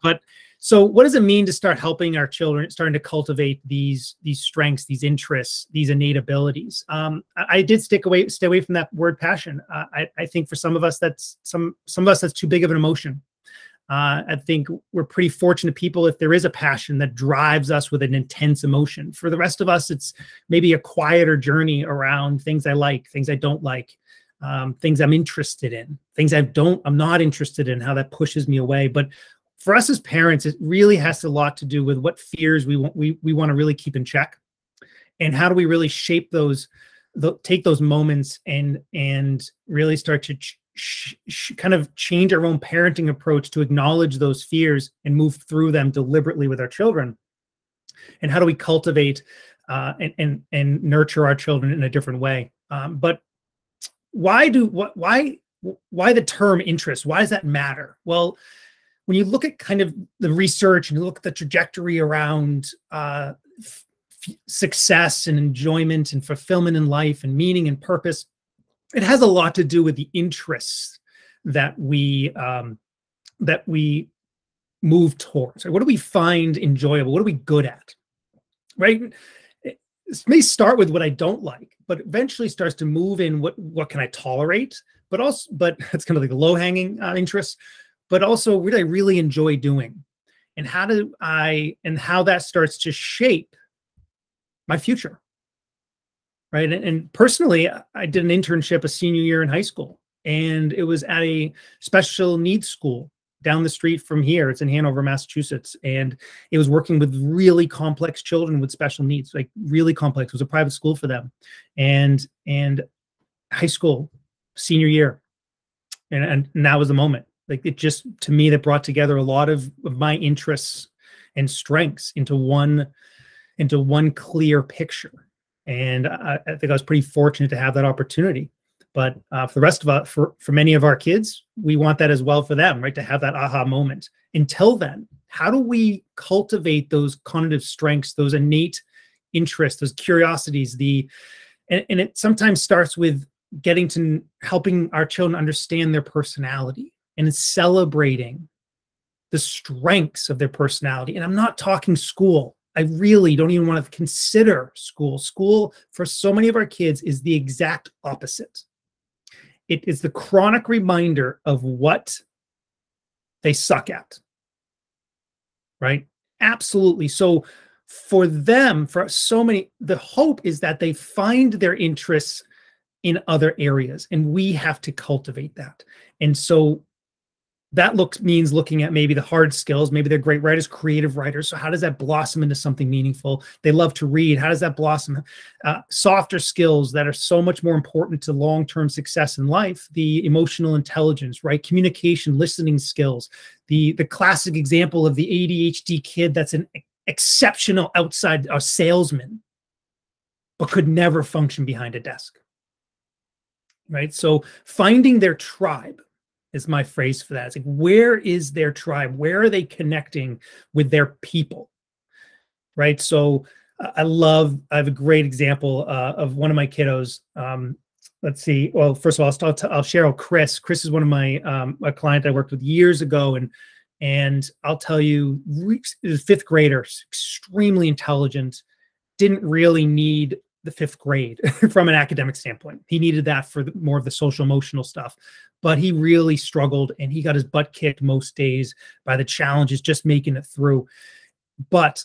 But so what does it mean to start helping our children, starting to cultivate these strengths, these interests, these innate abilities? I did stay away from that word passion. I think for some of us, that's too big of an emotion. I think we're pretty fortunate people if there is a passion that drives us with an intense emotion. For the rest of us, it's maybe a quieter journey around things I like, things I don't like, things I'm interested in, things I'm not interested in, how that pushes me away. But for us as parents, it really has a lot to do with what fears we want to really keep in check, and how do we really shape those, take those moments and really start to kind of change our own parenting approach to acknowledge those fears and move through them deliberately with our children. And how do we cultivate and nurture our children in a different way? But why the term interest? Why does that matter? Well, when you look at kind of the research and you look at the trajectory around success and enjoyment and fulfillment in life and meaning and purpose, it has a lot to do with the interests that we move towards. What do we find enjoyable? What are we good at? Right? It may start with what I don't like, but eventually starts to move in what can I tolerate? But it's kind of like the low-hanging interest. But also, what I really enjoy doing, and how that starts to shape my future. Right. And personally, I did an internship a senior year in high school, and it was at a special needs school down the street from here. It's in Hanover, Massachusetts. And it was working with really complex children with special needs, like really complex. It was a private school for them. And high school, senior year. And that was the moment. Like, it just, to me, that brought together a lot of my interests and strengths into one clear picture. And I think I was pretty fortunate to have that opportunity. But for the rest of us, for many of our kids, we want that as well for them, right? To have that aha moment. Until then, how do we cultivate those cognitive strengths, those innate interests, those curiosities? And it sometimes starts with helping our children understand their personality and celebrating the strengths of their personality. And I'm not talking school. I really don't even want to consider school. School, for so many of our kids, is the exact opposite. It is the chronic reminder of what they suck at, right? Absolutely. So for them, for so many, the hope is that they find their interests in other areas, and we have to cultivate that. And so that means looking at maybe the hard skills. Maybe they're great writers, creative writers. So how does that blossom into something meaningful? They love to read. How does that blossom? Softer skills that are so much more important to long-term success in life. The emotional intelligence, right? Communication, listening skills. The classic example of the ADHD kid that's an exceptional outside salesman, but could never function behind a desk, right? So finding their tribe is my phrase for that. It's like, where is their tribe? Where are they connecting with their people? Right. So I have a great example of one of my kiddos. Let's see. Well, first of all, I'll share Chris. Chris is one of my a client I worked with years ago. And I'll tell you, fifth grader, extremely intelligent, didn't really need the fifth grade from an academic standpoint. He needed that for more of the social emotional stuff, but he really struggled, and he got his butt kicked most days by the challenges, just making it through. But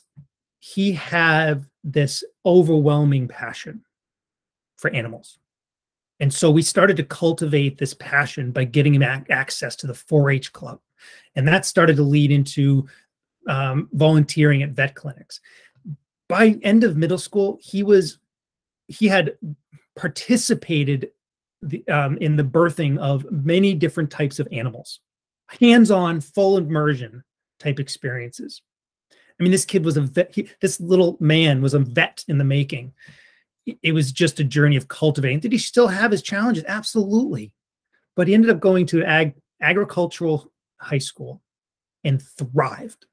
he had this overwhelming passion for animals. And so we started to cultivate this passion by getting him access to the 4-H club. And that started to lead into volunteering at vet clinics. By end of middle school, he had participated in the birthing of many different types of animals, hands-on, full immersion type experiences. I mean, this kid was a vet. This little man was a vet in the making. It was just a journey of cultivating. Did he still have his challenges? Absolutely. But he ended up going to agricultural high school and thrived.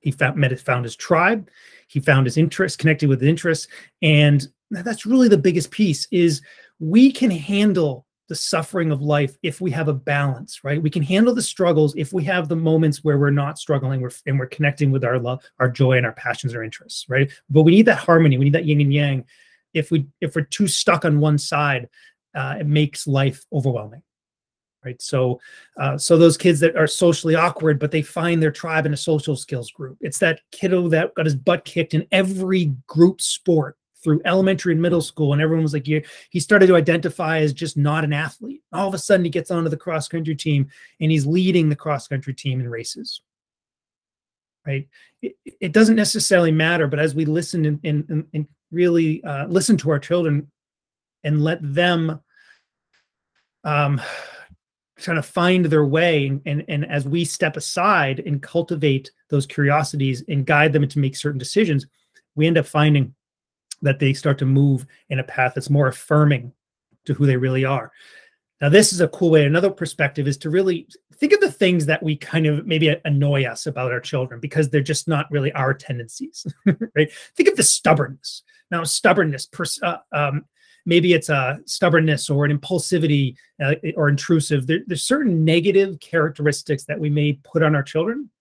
He found his tribe. He found his interests, connected with his interests. And that's really the biggest piece, is we can handle the suffering of life if we have a balance, right? We can handle the struggles if we have the moments where we're not struggling and we're connecting with our love, our joy, and our passions or interests, right? But we need that harmony. We need that yin and yang. If we're too stuck on one side, it makes life overwhelming, right? So those kids that are socially awkward, but they find their tribe in a social skills group. It's that kiddo that got his butt kicked in every group sport through elementary and middle school, and everyone was like, he started to identify as just not an athlete. All of a sudden, he gets onto the cross-country team, and he's leading the cross-country team in races, right? It doesn't necessarily matter, but as we listen and really listen to our children and let them kind of find their way, and as we step aside and cultivate those curiosities and guide them to make certain decisions, we end up finding that they start to move in a path that's more affirming to who they really are. Now, this is a cool way. Another perspective is to really think of the things that we kind of maybe annoy us about our children because they're just not really our tendencies, right? Think of the stubbornness. Now, stubbornness, maybe it's a stubbornness or an impulsivity or intrusive. There's certain negative characteristics that we may put on our children.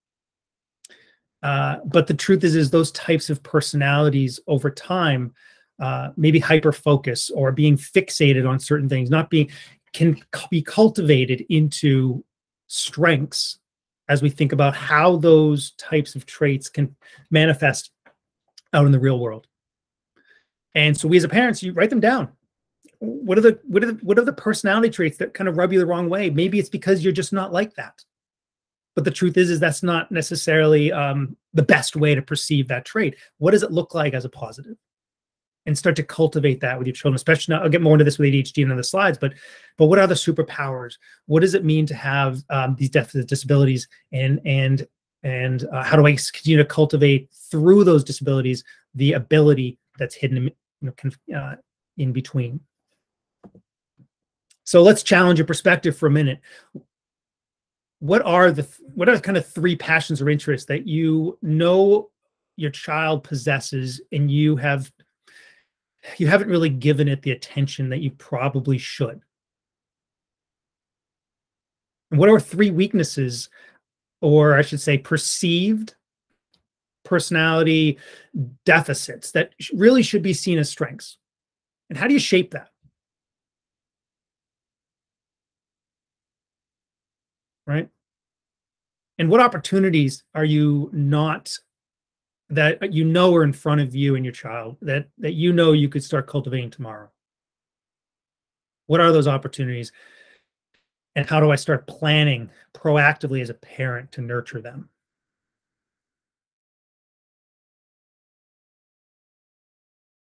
But the truth is those types of personalities over time, maybe hyper focus or being fixated on certain things, can be cultivated into strengths as we think about how those types of traits can manifest out in the real world. And so we as a parents, you write them down. What are the personality traits that kind of rub you the wrong way? Maybe it's because you're just not like that. But the truth is that's not necessarily the best way to perceive that trait. What does it look like as a positive? And start to cultivate that with your children, especially now. I'll get more into this with ADHD in other slides, but what are the superpowers? What does it mean to have these disabilities? And how do I continue to cultivate through those disabilities the ability that's hidden in between? So let's challenge your perspective for a minute. What are kind of three passions or interests that you know your child possesses and you haven't really given it the attention that you probably should? And what are three weaknesses, or I should say perceived personality deficits that really should be seen as strengths? And how do you shape that? Right? And what opportunities are you not, that you know are in front of you and your child, that you know you could start cultivating tomorrow? What are those opportunities? And how do I start planning proactively as a parent to nurture them?